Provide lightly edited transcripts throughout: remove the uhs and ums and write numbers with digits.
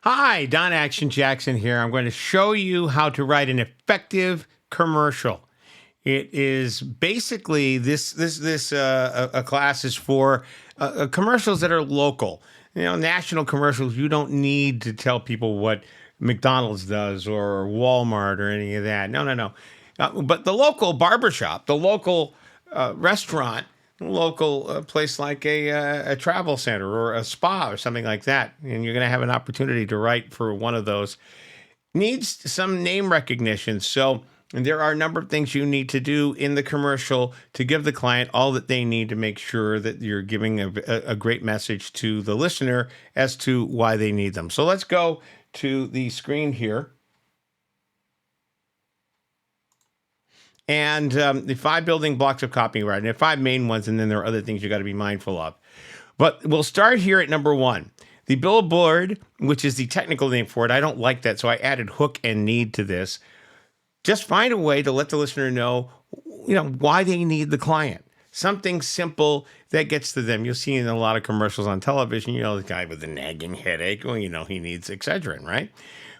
Hi, Don Action Jackson here. I'm going to show you how to write an effective commercial. It is basically a class is for commercials that are local. National commercials. You don't need to tell people what McDonald's does or Walmart or any of that. No, no, no. But the local barbershop, the local restaurant, local place like a travel center or a spa or something like that, and you're going to have an opportunity to write for one of those, needs some name recognition. So there are a number of things you need to do in the commercial to give the client all that they need to make sure that you're giving a great message to the listener as to why they need them. So let's go to the screen here. And the 5 building blocks of copywriting. There are 5 main ones, and then there are other things you got to be mindful of. But we'll start here at number 1. The billboard, which is the technical name for it. I don't like that, so I added hook and need to this. Just find a way to let the listener know, why they need the client. Something simple that gets to them. You'll see in a lot of commercials on television, the guy with the nagging headache, he needs Excedrin, right?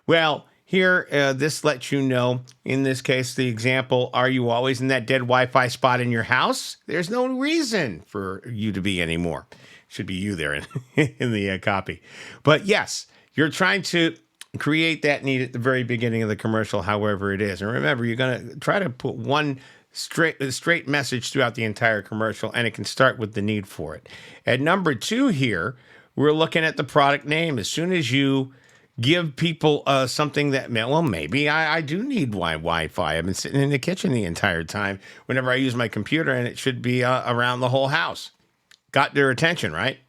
Well, here, this lets you know, in this case, the example, are you always in that dead Wi-Fi spot in your house? There's no reason for you to be anymore. Should be you there in the copy. But yes, you're trying to create that need at the very beginning of the commercial, however it is. And remember, you're going to try to put one straight message throughout the entire commercial, and it can start with the need for it. At number 2 here, we're looking at the product name. As soon as you give people something that, maybe I do need Wi-Fi. I've been sitting in the kitchen the entire time whenever I use my computer, and it should be around the whole house. Got their attention, right?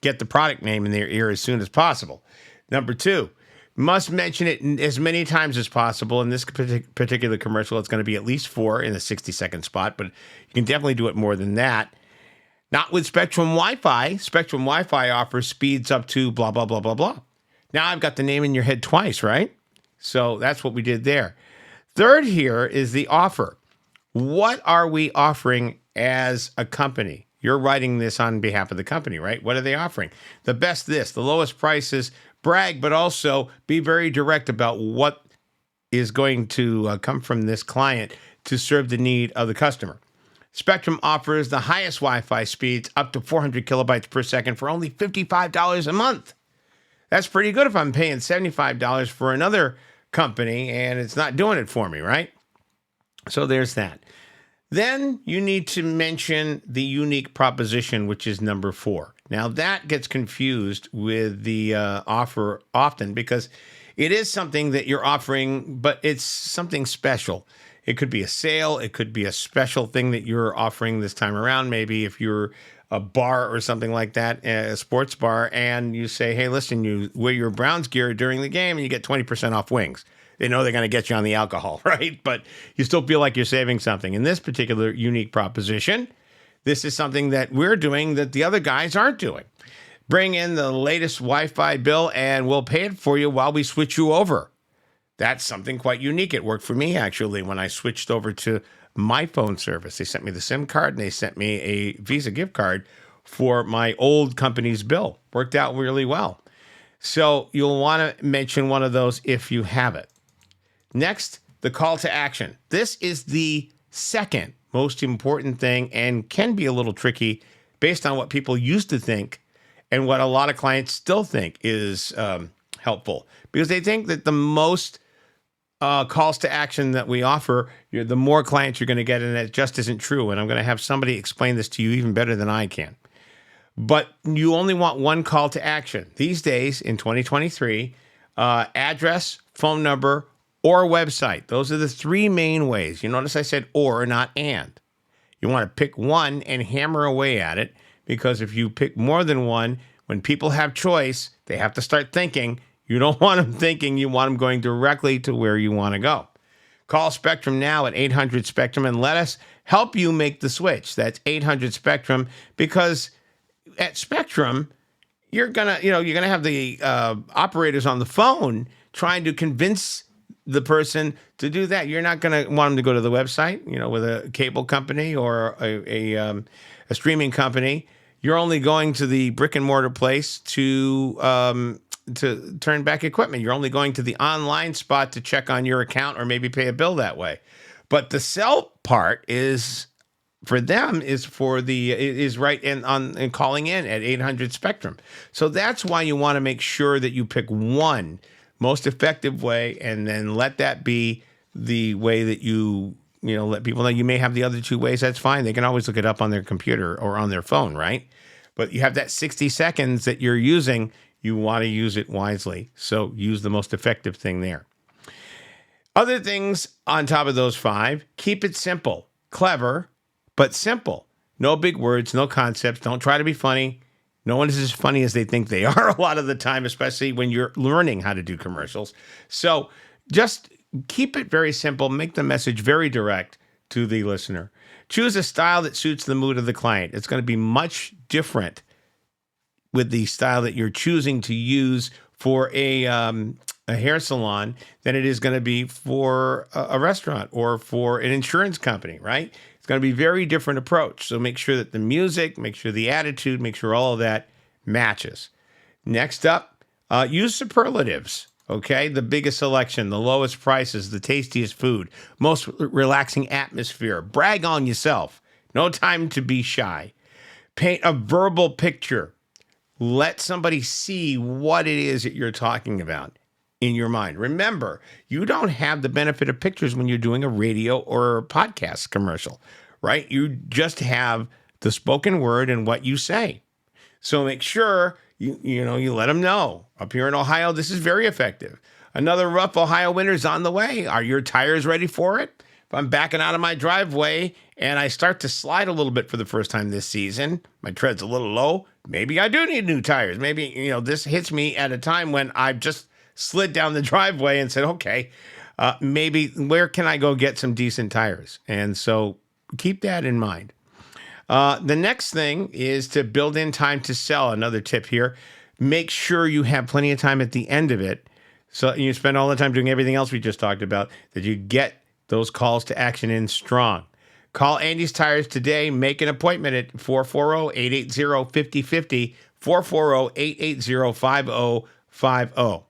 Get the product name in their ear as soon as possible. Number 2, must mention it as many times as possible. In this particular commercial, it's going to be at least 4 in a 60-second spot, but you can definitely do it more than that. Not with Spectrum Wi-Fi. Spectrum Wi-Fi offers speeds up to blah, blah, blah, blah, blah. Now I've got the name in your head twice, right? So that's what we did there. Third here is the offer. What are we offering as a company? You're writing this on behalf of the company, right? What are they offering? The best this, the lowest prices, brag, but also be very direct about what is going to come from this client to serve the need of the customer. Spectrum offers the highest Wi-Fi speeds up to 400 kilobytes per second for only $55 a month. That's pretty good if I'm paying $75 for another company and it's not doing it for me, right? So there's that. Then you need to mention the unique proposition, which is number 4. Now that gets confused with the offer often because it is something that you're offering, but it's something special. It could be a sale. It could be a special thing that you're offering this time around. Maybe if you're a bar or something like that, a sports bar, and you say, hey, listen, you wear your Browns gear during the game and you get 20% off wings. They know they're going to get you on the alcohol, right? But you still feel like you're saving something. In this particular unique proposition, this is something that we're doing that the other guys aren't doing. Bring in the latest Wi-Fi bill and we'll pay it for you while we switch you over. That's something quite unique. It worked for me, actually, when I switched over to my phone service. They sent me the SIM card and they sent me a Visa gift card for my old company's bill. Worked out really well. So you'll want to mention one of those if you have it. Next, the call to action. This is the second most important thing and can be a little tricky based on what people used to think and what a lot of clients still think is helpful, because they think that the most calls to action that we offer, the more clients you're going to get, and that just isn't true. And I'm going to have somebody explain this to you even better than I can. But you only want one call to action. These days, in 2023, address, phone number, or website. Those are the 3 main ways. You notice I said or, not and. You want to pick one and hammer away at it, because if you pick more than one, when people have choice, they have to start thinking. You don't want them thinking, you want them going directly to where you want to go. Call Spectrum now at 800-SPECTRUM and let us help you make the switch. That's 800-SPECTRUM, because at Spectrum, you're gonna have the operators on the phone trying to convince the person to do that. You're not going to want them to go to the website, with a cable company or a streaming company. You're only going to the brick and mortar place to to turn back equipment. You're only going to the online spot to check on your account or maybe pay a bill that way. But the cell part is for them is right in on and calling in at 800 Spectrum. So that's why you want to make sure that you pick one most effective way, and then let that be the way that you let people know. You may have the other two ways. That's fine. They can always look it up on their computer or on their phone, right? But you have that 60 seconds that you're using. You want to use it wisely. So use the most effective thing there. Other things on top of those 5, keep it simple, clever, but simple. No big words, no concepts. Don't try to be funny. No one is as funny as they think they are a lot of the time, especially when you're learning how to do commercials. So just keep it very simple. Make the message very direct to the listener. Choose a style that suits the mood of the client. It's going to be much different with the style that you're choosing to use for a hair salon than it is going to be for a restaurant or for an insurance company, right? It's going to be a very different approach. So make sure that the music, make sure the attitude, make sure all of that matches. Next up, use superlatives, okay? The biggest selection, the lowest prices, the tastiest food, most relaxing atmosphere. Brag on yourself. No time to be shy. Paint a verbal picture. Let somebody see what it is that you're talking about in your mind. Remember, you don't have the benefit of pictures when you're doing a radio or a podcast commercial, right? You just have the spoken word and what you say. So make sure you let them know. Up here in Ohio, this is very effective. Another rough Ohio winter is on the way. Are your tires ready for it? If I'm backing out of my driveway and I start to slide a little bit for the first time this season, my tread's a little low, maybe I do need new tires. Maybe, this hits me at a time when I've just slid down the driveway and said, okay, maybe where can I go get some decent tires? And so keep that in mind. The next thing is to build in time to sell. Another tip here, make sure you have plenty of time at the end of it. So you spend all the time doing everything else we just talked about, that you get those calls to action in strong. Call Andy's Tires today. Make an appointment at 440-880-5050, 440-880-5050.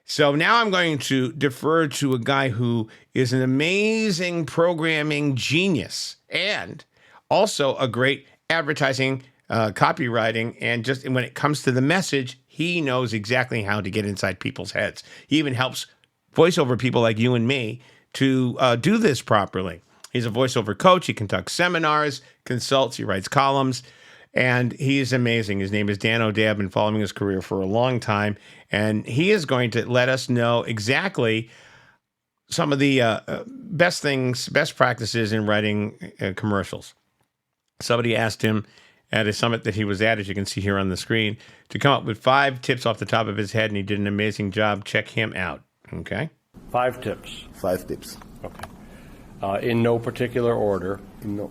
So now I'm going to defer to a guy who is an amazing programming genius and also a great advertising, copywriting, and just when it comes to the message, he knows exactly how to get inside people's heads. He even helps voiceover people like you and me to do this properly. He's a voiceover coach. He conducts seminars, consults, he writes columns, and he is amazing. His name is Dan O'Day. I've been following his career for a long time, and he is going to let us know exactly some of the best practices in writing commercials. Somebody asked him at a summit that he was at, as you can see here on the screen, to come up with 5 tips off the top of his head, and he did an amazing job. Check him out, okay? 5 tips. 5 tips. Okay. In no particular order. No.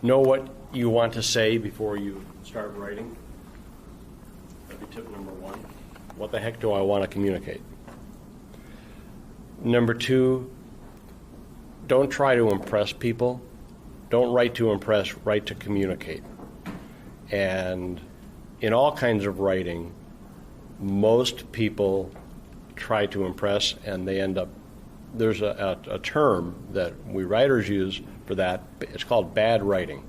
Know what you want to say before you start writing. That'd be tip number 1. What the heck do I want to communicate? Number 2, don't try to impress people. Don't write to impress, write to communicate. And in all kinds of writing, most people try to impress and they end up, there's a term that we writers use for that. It's called bad writing.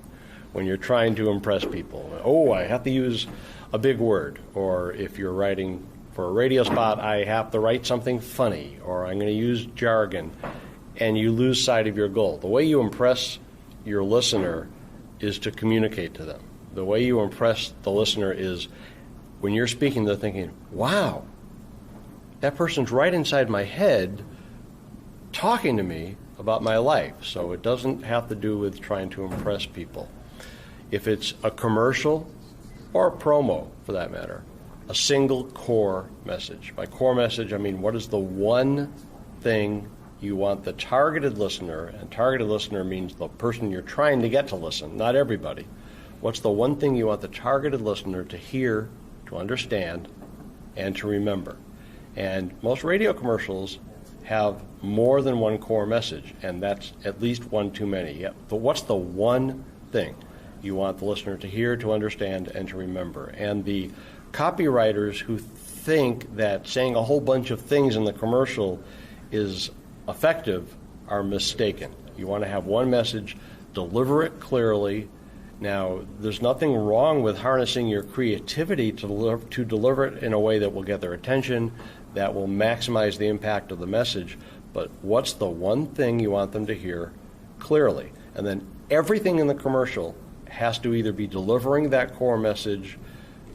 When you're trying to impress people. Oh, I have to use a big word. Or if you're writing for a radio spot, I have to write something funny. Or I'm going to use jargon. And you lose sight of your goal. The way you impress your listener is to communicate to them. The way you impress the listener is when you're speaking, they're thinking, wow, that person's right inside my head talking to me about my life. So it doesn't have to do with trying to impress people. If it's a commercial or a promo, for that matter, a single core message. By core message, I mean what is the one thing you want the targeted listener, and targeted listener means the person you're trying to get to listen, not everybody. What's the one thing you want the targeted listener to hear, to understand, and to remember? And most radio commercials have more than one core message, and that's at least one too many. Yeah. But what's the one thing? you want the listener to hear, to understand, and to remember. And the copywriters who think that saying a whole bunch of things in the commercial is effective are mistaken. You want to have one message, deliver it clearly. Now, there's nothing wrong with harnessing your creativity to deliver it in a way that will get their attention, that will maximize the impact of the message. But what's the one thing you want them to hear clearly? And then everything in the commercial has to either be delivering that core message,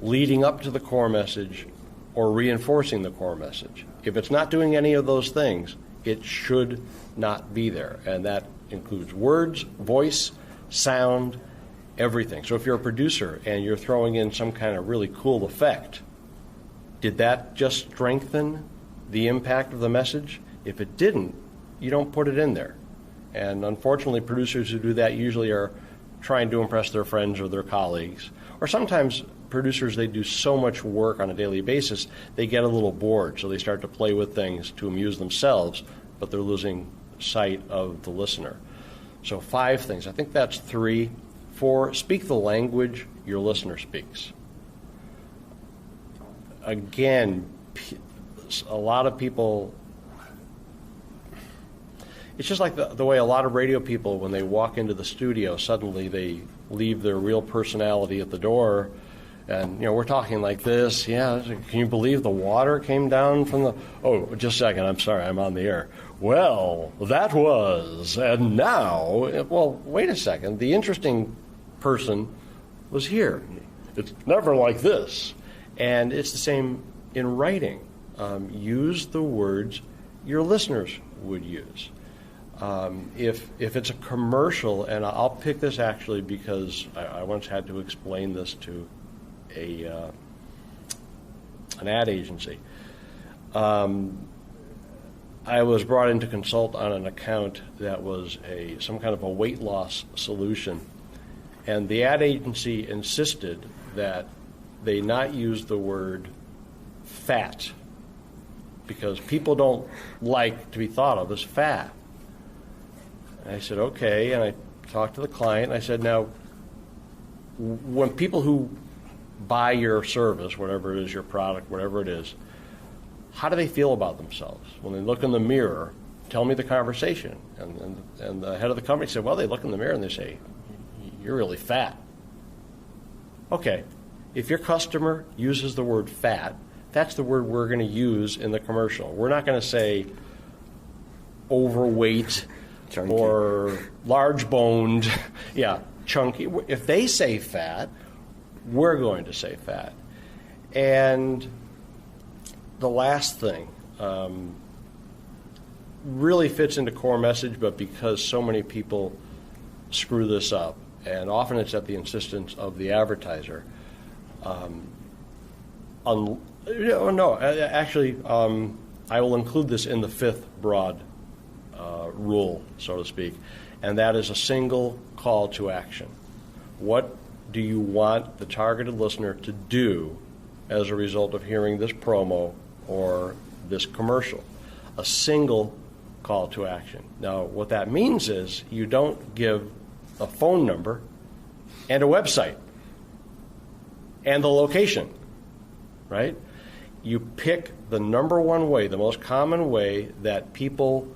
leading up to the core message, or reinforcing the core message. If it's not doing any of those things, it should not be there. And that includes words, voice, sound, everything. So if you're a producer and you're throwing in some kind of really cool effect, did that just strengthen the impact of the message? If it didn't, you don't put it in there. And unfortunately, producers who do that usually are trying to impress their friends or their colleagues. Or sometimes producers, they do so much work on a daily basis, they get a little bored, so they start to play with things to amuse themselves, but they're losing sight of the listener. So 5 things. I think that's 3. 4, speak the language your listener speaks. Again, a lot of people, it's just like the way a lot of radio people, when they walk into the studio, suddenly they leave their real personality at the door. And, we're talking like this. Yeah, can you believe the water came down from the... Oh, just a second. I'm sorry. I'm on the air. Well, that was... And now... Well, wait a second. The interesting person was here. It's never like this. And it's the same in writing. Use the words your listeners would use. If it's a commercial, and I'll pick this actually because I once had to explain this to an ad agency. I was brought in to consult on an account that was some kind of a weight loss solution, and the ad agency insisted that they not use the word fat because people don't like to be thought of as fat. And I said, okay, and I talked to the client, and I said, now, when people who buy your service, whatever it is, your product, whatever it is, how do they feel about themselves? When they look in the mirror, tell me the conversation. And the head of the company said, well, they look in the mirror and they say, you're really fat. Okay, if your customer uses the word fat, that's the word we're going to use in the commercial. We're not going to say overweight chunky or large-boned, yeah, chunky. If they say fat, we're going to say fat. And the last thing really fits into core message, but because so many people screw this up, and often it's at the insistence of the advertiser. Actually, I will include this in the 5th broad rule, so to speak, and that is a single call to action. What do you want the targeted listener to do as a result of hearing this promo or this commercial? A single call to action. Now, what that means is you don't give a phone number and a website and the location, right? You pick the number one way, the most common way that people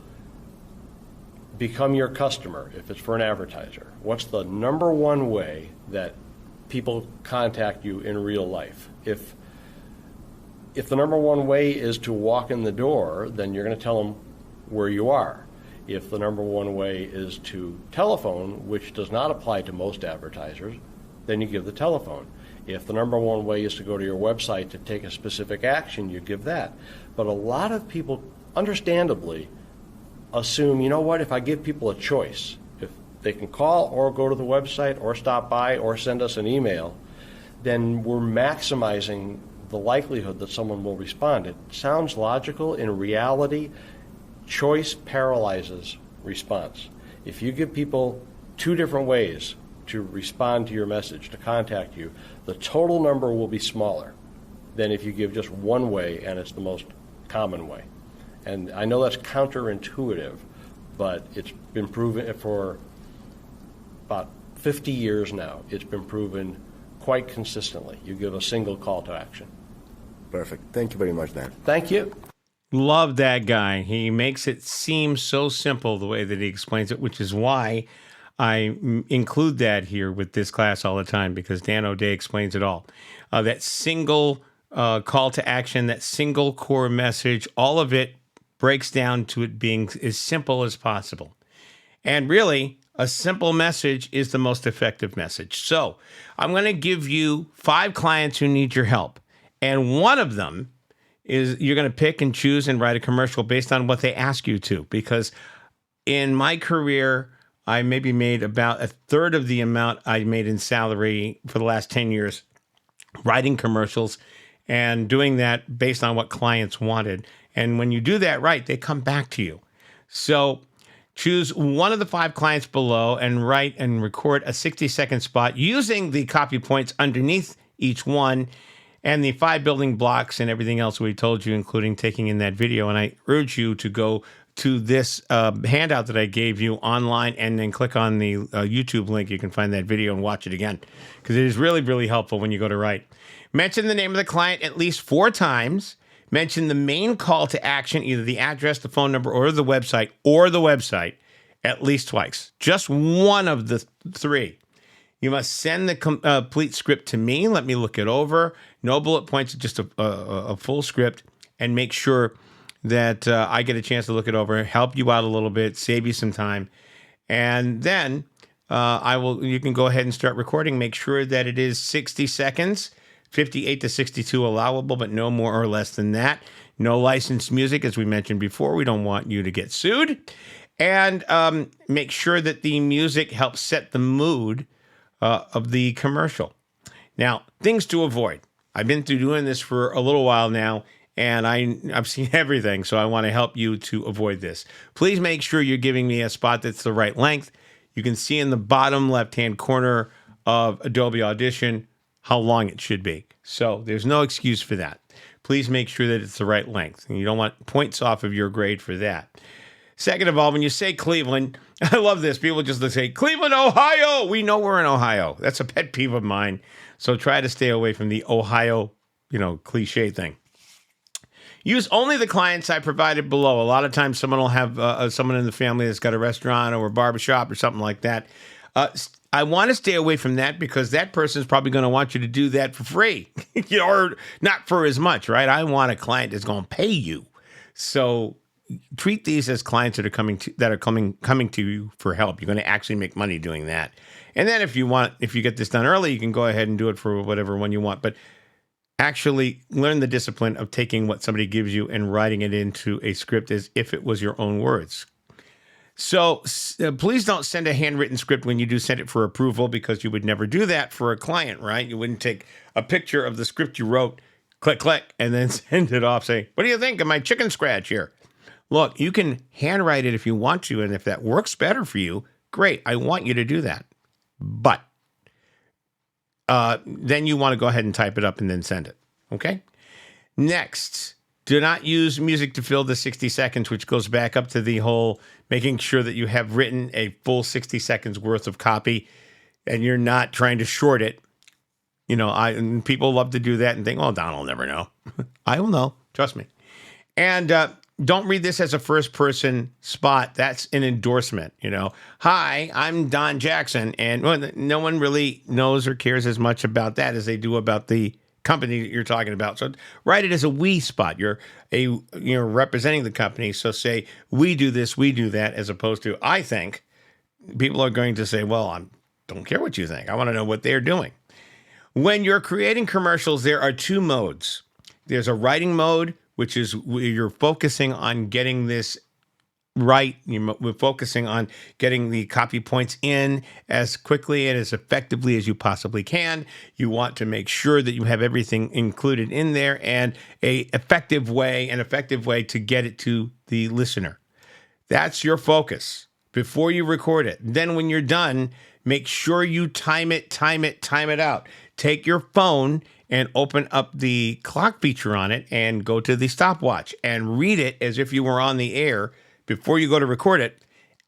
become your customer if it's for an advertiser. What's the number one way that people contact you in real life? If the number one way is to walk in the door, then you're going to tell them where you are. If the number one way is to telephone, which does not apply to most advertisers, then you give the telephone. If the number one way is to go to your website to take a specific action, you give that. But a lot of people, understandably, assume, you know what, if I give people a choice, if they can call or go to the website or stop by or send us an email, then we're maximizing the likelihood that someone will respond. It sounds logical. In reality, choice paralyzes response. If you give people 2 different ways to respond to your message, to contact you, the total number will be smaller than if you give just one way and it's the most common way. And I know that's counterintuitive, but it's been proven for about 50 years now, it's been proven quite consistently. You give a single call to action. Perfect. Thank you very much, Dan. Thank you. Love that guy. He makes it seem so simple the way that he explains it, which is why I include that here with this class all the time, because Dan O'Day explains it all. That single call to action, that single core message, all of it breaks down to it being as simple as possible. And really, a simple message is the most effective message. So I'm going to give you 5 clients who need your help. And one of them is you're going to pick and choose and write a commercial based on what they ask you to. Because in my career, I maybe made about a third of the amount I made in salary for the last 10 years writing commercials and doing that based on what clients wanted. And when you do that right, they come back to you. So choose one of the 5 clients below and write and record a 60-second spot using the copy points underneath each one and the 5 building blocks and everything else we told you, including taking in that video. And I urge you to go to this handout that I gave you online and then click on the YouTube link. You can find that video and watch it again, because it is really, really helpful when you go to write. Mention the name of the client at least 4 times. Mention the main call to action, either the address, the phone number, or the website at least twice. Just one of the 3. You must send the complete script to me. Let me look it over. No bullet points, just a full script, and make sure that I get a chance to look it over, help you out a little bit, save you some time. And then you can go ahead and start recording. Make sure that it is 60 seconds, 58 to 62 allowable, but no more or less than that. No licensed music, as we mentioned before. We don't want you to get sued. And make sure that the music helps set the mood of the commercial. Now, things to avoid. I've been through doing this for a little while now, and I've seen everything, so I want to help you to avoid this. Please make sure you're giving me a spot that's the right length. You can see in the bottom left-hand corner of Adobe Audition how long it should be. So there's no excuse for that. Please make sure that it's the right length, and you don't want points off of your grade for that. Second of all, when you say Cleveland, I love this. People just say, Cleveland, Ohio. We know we're in Ohio. That's a pet peeve of mine. So try to stay away from the Ohio, cliche thing. Use only the clients I provided below. A lot of times someone will have someone in the family that's got a restaurant or a barbershop or something like that. I want to stay away from that, because that person's probably going to want you to do that for free, or not for as much, right? I want a client that's going to pay you. So treat these as clients that are coming to you for help. You're going to actually make money doing that. And then if you get this done early, you can go ahead and do it for whatever one you want. But actually learn the discipline of taking what somebody gives you and writing it into a script as if it was your own words. So please don't send a handwritten script when you do send it for approval, because you would never do that for a client, right? You wouldn't take a picture of the script you wrote, click, and then send it off, say, what do you think of my chicken scratch here? Look, you can handwrite it if you want to, and if that works better for you, great. I want you to do that. But then you want to go ahead and type it up and then send it, okay? Next, do not use music to fill the 60 seconds, which goes back up to the whole making sure that you have written a full 60 seconds worth of copy and you're not trying to short it. And people love to do that and think, oh, Don will never know. I will know. Trust me. And don't read this as a first-person spot. That's an endorsement, Hi, I'm Don Jackson. And no one really knows or cares as much about that as they do about the company that you're talking about. So write it as a we spot. You're representing the company. So say, we do this, we do that, as opposed to I think. People are going to say, well, I don't care what you think. I want to know what they're doing. When you're creating commercials, there are 2 modes. There's a writing mode, which is where you're focusing on getting this right. We're focusing on getting the copy points in as quickly and as effectively as you possibly can. You want to make sure that you have everything included in there, and an effective way to get it to the listener. That's your focus before you record it. Then when you're done, make sure you time it out. Take your phone and open up the clock feature on it and go to the stopwatch and read it as if you were on the air before you go to record it.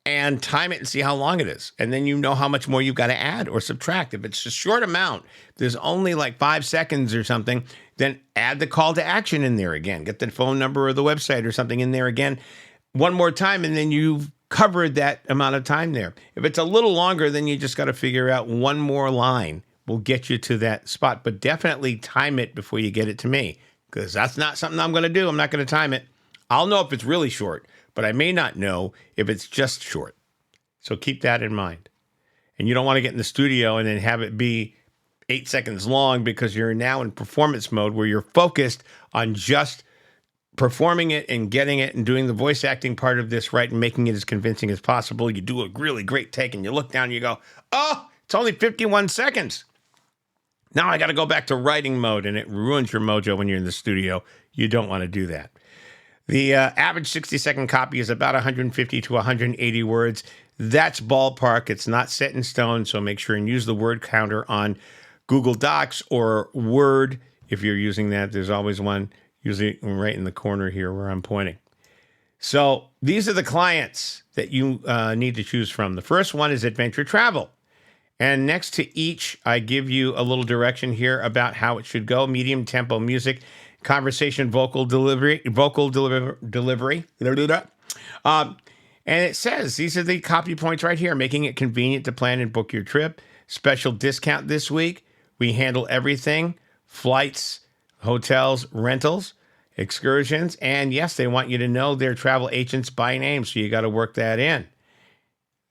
and time it and see how long it is. And then you know how much more you've got to add or subtract. If it's a short amount, if there's only like 5 seconds or something, then add the call to action in there again. Get the phone number or the website or something in there again one more time, and then you've covered that amount of time there. If it's a little longer, then you just got to figure out one more line will get you to that spot. But definitely time it before you get it to me, because that's not something I'm going to do. I'm not going to time it. I'll know if it's really short, but I may not know if it's just short. So keep that in mind. And you don't want to get in the studio and then have it be 8 seconds long, because you're now in performance mode where you're focused on just performing it and getting it and doing the voice acting part of this right and making it as convincing as possible. You do a really great take and you look down and you go, oh, it's only 51 seconds. Now I got to go back to writing mode, and it ruins your mojo when you're in the studio. You don't want to do that. The average 60-second copy is about 150 to 180 words. That's ballpark. It's not set in stone, so make sure and use the word counter on Google Docs or Word. If you're using that, there's always one usually right in the corner here where I'm pointing. So these are the clients that you need to choose from. The first one is Adventure Travel. And next to each, I give you a little direction here about how it should go. Medium tempo music, conversation, vocal delivery. And it says, these are the copy points right here, making it convenient to plan and book your trip. Special discount this week. We handle everything, flights, hotels, rentals, excursions, and yes, they want you to know their travel agents by name, so you got to work that in.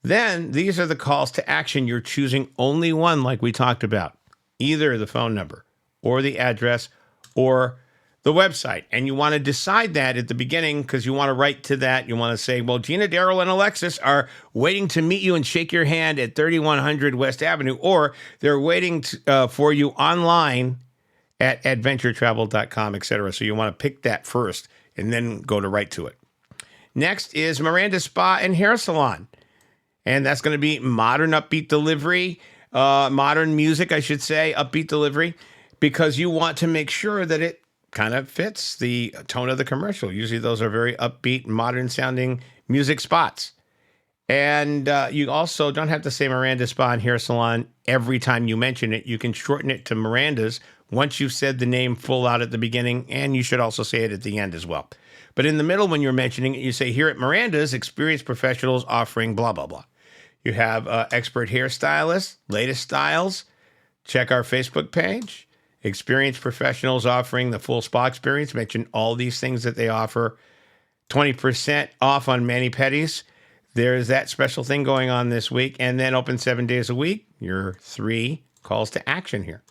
Then these are the calls to action. You're choosing only one, like we talked about, either the phone number or the address or the website. And you want to decide that at the beginning, because you want to write to that. You want to say, well, Gina, Daryl, and Alexis are waiting to meet you and shake your hand at 3100 West Avenue, or they're waiting for you online at adventuretravel.com, etc. So you want to pick that first and then go to write to it. Next is Miranda Spa and Hair Salon. And that's going to be modern, upbeat delivery, modern music, I should say, upbeat delivery, because you want to make sure that it kind of fits the tone of the commercial. Usually those are very upbeat, modern sounding music spots. And you also don't have to say Miranda Spa and Hair Salon every time you mention it. You can shorten it to Miranda's once you've said the name full out at the beginning, and you should also say it at the end as well. But in the middle, when you're mentioning it, you say, here at Miranda's, experienced professionals offering blah, blah, blah. You have expert hairstylists, latest styles. Check our Facebook page. Experienced professionals offering the full spa experience. Mention all these things that they offer. 20% off on mani-pedis. There's that special thing going on this week. And then open 7 days a week. Your 3 calls to action here.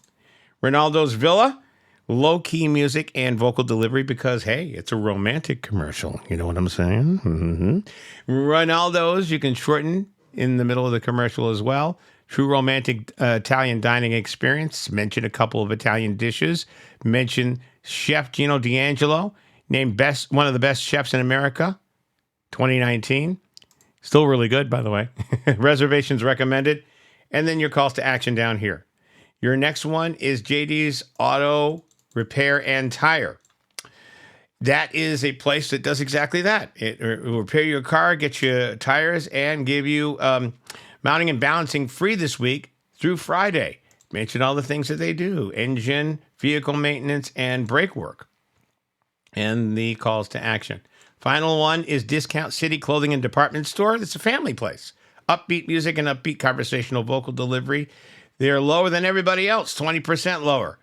Ronaldo's Villa, low-key music and vocal delivery, because, hey, it's a romantic commercial. You know what I'm saying? Mm-hmm. Ronaldo's, you can shorten in the middle of the commercial as well. True romantic Italian dining experience. Mention a couple of Italian dishes. Mention Chef Gino D'Angelo, named one of the best chefs in America, 2019. Still really good, by the way. Reservations recommended. And then your calls to action down here. Your next one is JD's Auto Repair and Tire. That is a place that does exactly that. It will repair your car, get you tires, and give you mounting and balancing free this week through Friday. Mention all the things that they do: engine, vehicle maintenance, and brake work. And the calls to action. Final one is Discount City Clothing and Department Store. It's a family place. Upbeat music and upbeat conversational vocal delivery. They're lower than everybody else, 20% lower.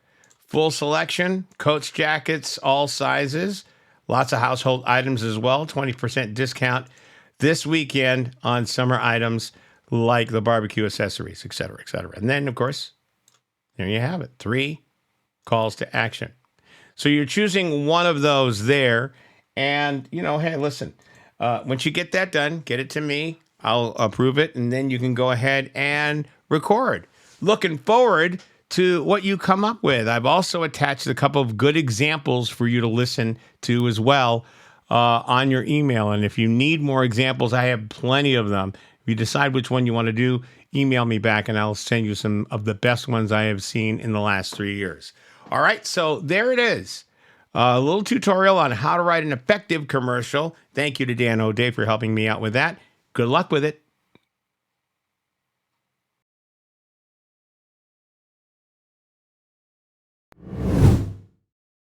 Full selection, coats, jackets, all sizes. Lots of household items as well, 20% discount this weekend on summer items like the barbecue accessories, et cetera, et cetera. And then, of course, there you have it, 3 calls to action. So you're choosing one of those there. And, hey, listen, once you get that done, get it to me. I'll approve it, and then you can go ahead and record. Looking forward to what you come up with. I've also attached a couple of good examples for you to listen to as well on your email. And if you need more examples, I have plenty of them. If you decide which one you want to do, email me back and I'll send you some of the best ones I have seen in the last 3 years. All right, so there it is. A little tutorial on how to write an effective commercial. Thank you to Dan O'Day for helping me out with that. Good luck with it.